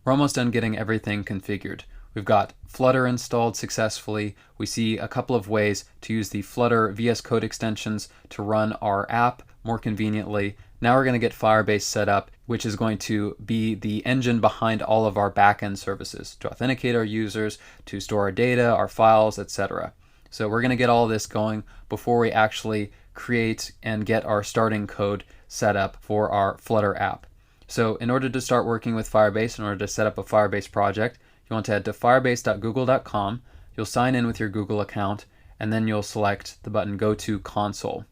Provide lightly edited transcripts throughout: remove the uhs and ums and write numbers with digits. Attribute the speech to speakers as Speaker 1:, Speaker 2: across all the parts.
Speaker 1: We're almost done getting everything configured. We've got Flutter installed successfully. We see a couple of ways to use the Flutter VS Code extensions to run our app more conveniently. Now we're going to get Firebase set up, which is going to be the engine behind all of our backend services to authenticate our users, to store our data, our files, etc. So we're going to get all of this going before we actually create and get our starting code set up for our Flutter app. So in order to start working with Firebase, in order to set up a Firebase project, you want to head to firebase.google.com. You'll sign in with your Google account, and then you'll select the button Go to Console.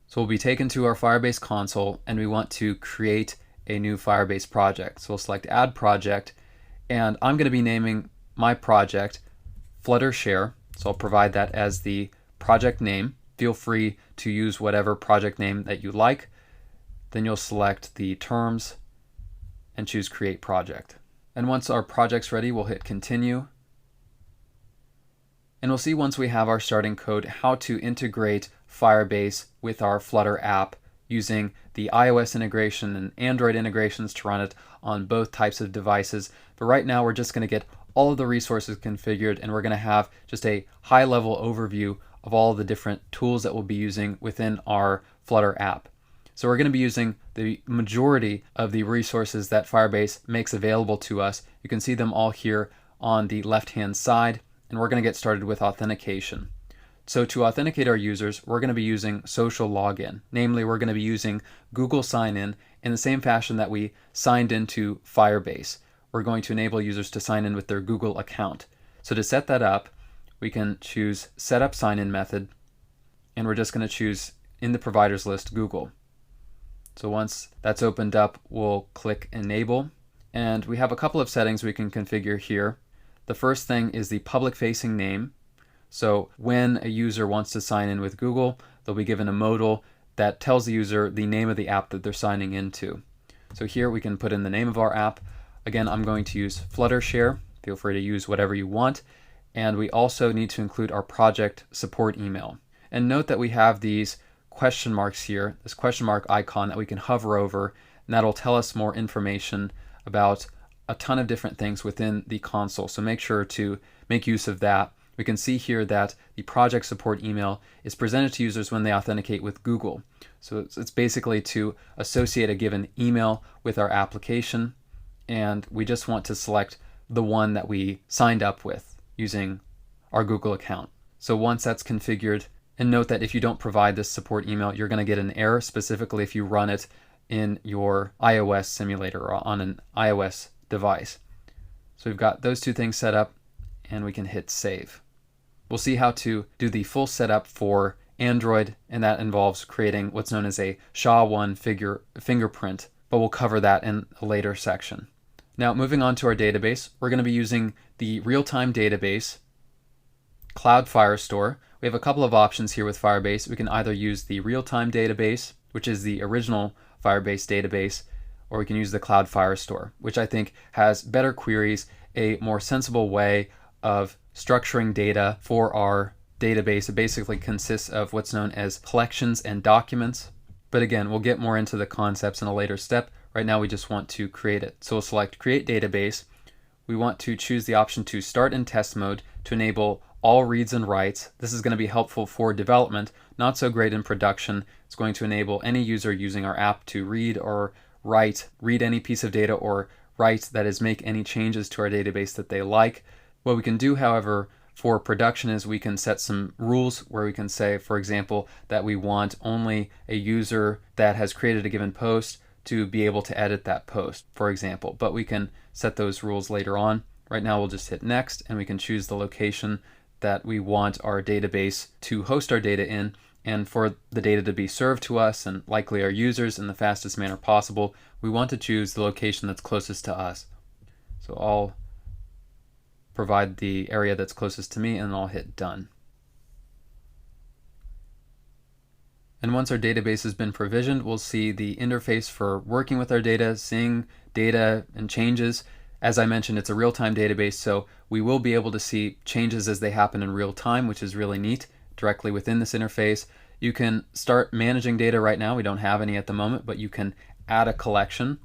Speaker 1: So we'll be taken to our Firebase console, and we want to create a new Firebase project. So we'll select Add Project, and I'm going to be naming my project Flutter Share. So I'll provide that as the project name. Feel free to use whatever project name that you like. Then you'll select the terms and choose Create Project. And once our project's ready, we'll hit Continue. And we'll see once we have our starting code how to integrate Firebase with our Flutter app using the iOS integration and Android integrations to run it on both types of devices. But right now we're just going to get all of the resources configured, and we're going to have just a high-level overview of all of the different tools that we'll be using within our Flutter app. So we're going to be using the majority of the resources that Firebase makes available to us. You can see them all here on the left-hand side, and we're going to get started with authentication. So to authenticate our users, we're going to be using social login. Namely, we're going to be using Google sign-in the same fashion that we signed into Firebase. We're going to enable users to sign in with their Google account. So to set that up, we can choose Setup Sign-In Method, and we're just going to choose in the providers list Google. So once that's opened up, we'll click Enable, and we have a couple of settings we can configure here. The first thing is the public-facing name. So when a user wants to sign in with Google, they'll be given a modal that tells the user the name of the app that they're signing into. So here we can put in the name of our app. Again, I'm going to use Flutter Share. Feel free to use whatever you want. And we also need to include our project support email. And note that we have these question marks here, this question mark icon that we can hover over, and that'll tell us more information about a ton of different things within the console. So make sure to make use of that. We can see here that the project support email is presented to users when they authenticate with Google. So it's basically to associate a given email with our application, and we just want to select the one that we signed up with using our Google account. So once that's configured, and note that if you don't provide this support email, you're going to get an error, specifically if you run it in your iOS simulator or on an iOS device. So we've got those two things set up, and we can hit Save. We'll see how to do the full setup for Android, and that involves creating what's known as a SHA-1 fingerprint, but we'll cover that in a later section. Now, moving on to our database, we're going to be using the real-time database, Cloud Firestore. We have a couple of options here with Firebase. We can either use the real-time database, which is the original Firebase database, or we can use the Cloud Firestore, which I think has better queries, a more sensible way of structuring data for our database. It basically consists of what's known as collections and documents. But again, we'll get more into the concepts in a later step. Right now we just want to create it. So we'll select Create Database. We want to choose the option to Start in Test Mode to enable all reads and writes. This is going to be helpful for development, not so great in production. It's going to enable any user using our app to read or read any piece of data or write, that is, make any changes to our database that they like. What we can do, however, for production is we can set some rules where we can say, for example, that we want only a user that has created a given post to be able to edit that post, for example. But we can set those rules later on. Right now we'll just hit Next, and we can choose the location that we want our database to host our data in, and for the data to be served to us and likely our users in the fastest manner possible, we want to choose the location that's closest to us. So I'll provide the area that's closest to me, and I'll hit Done. And once our database has been provisioned, we'll see the interface for working with our data, seeing data and changes. As I mentioned, it's a real-time database, so we will be able to see changes as they happen in real time, which is really neat, directly within this interface. You can start managing data right now. We don't have any at the moment, but you can add a collection.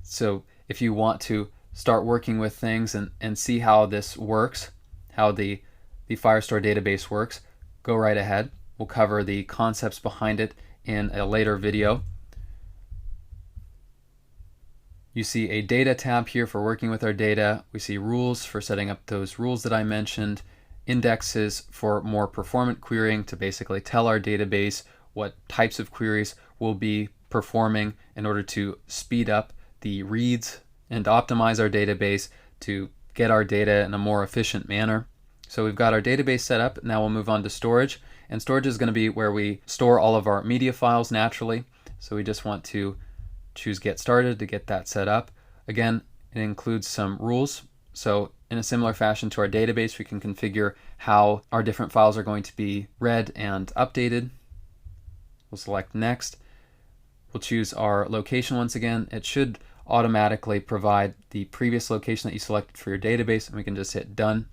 Speaker 1: So if you want to start working with things and see how this works, how the Firestore database works, go right ahead. We'll cover the concepts behind it in a later video. You see a data tab here for working with our data. We see rules for setting up those rules that I mentioned, indexes for more performant querying to basically tell our database what types of queries we'll be performing in order to speed up the reads and optimize our database to get our data in a more efficient manner. So we've got our database set up. Now we'll move on to storage. And storage is going to be where we store all of our media files naturally. So we just want to choose Get Started to get that set up. Again, it includes some rules. So in a similar fashion to our database, we can configure how our different files are going to be read and updated. We'll select Next. We'll choose our location once again. It should automatically provide the previous location that you selected for your database, and we can just hit Done.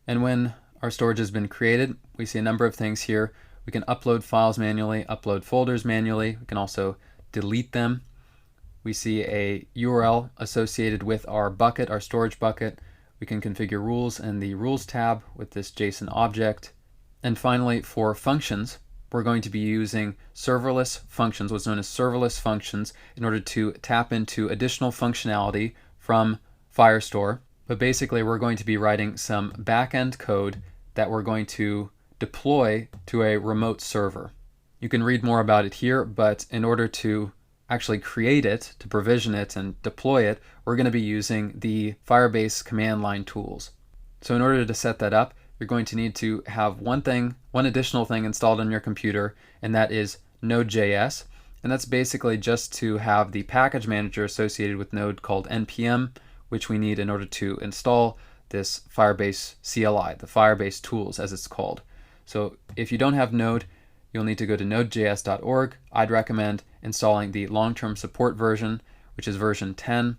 Speaker 1: And when our storage has been created, we see a number of things here. We can upload files manually, upload folders manually. We can also delete them. We see a URL associated with our bucket, our storage bucket. We can configure rules in the Rules tab with this JSON object. And finally, for functions, we're going to be using serverless functions, what's known as serverless functions, in order to tap into additional functionality from Firestore. But basically, we're going to be writing some back-end code that we're going to deploy to a remote server. You can read more about it here, but in order to actually create it, to provision it and deploy it, we're going to be using the Firebase command line tools. So in order to set that up, you're going to need to have one additional thing installed on your computer, and that is Node.js. And that's basically just to have the package manager associated with Node called npm, which we need in order to install this Firebase CLI, the Firebase tools as it's called. So if you don't have Node, you'll need to go to nodejs.org. I'd recommend installing the long-term support version, which is version 10.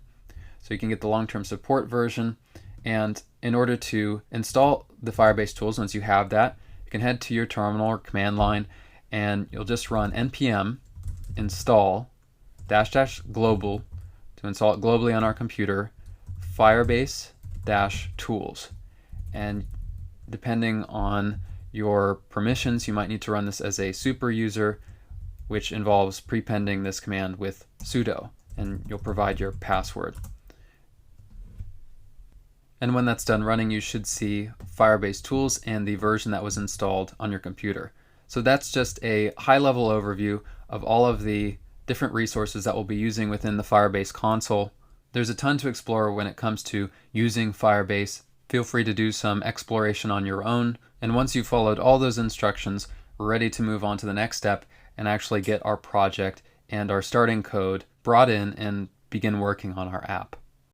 Speaker 1: So you can get the long-term support version. And in order to install the Firebase tools, once you have that, you can head to your terminal or command line, and you'll just run npm install -- global to install it globally on our computer, Firebase -tools. And depending on your permissions, you might need to run this as a super user, which involves prepending this command with sudo, and you'll provide your password. And when that's done running, you should see Firebase tools and the version that was installed on your computer. So that's just a high-level overview of all of the different resources that we'll be using within the Firebase console. There's a ton to explore when it comes to using Firebase. Feel free to do some exploration on your own. And once you've followed all those instructions, we're ready to move on to the next step and actually get our project and our starting code brought in and begin working on our app.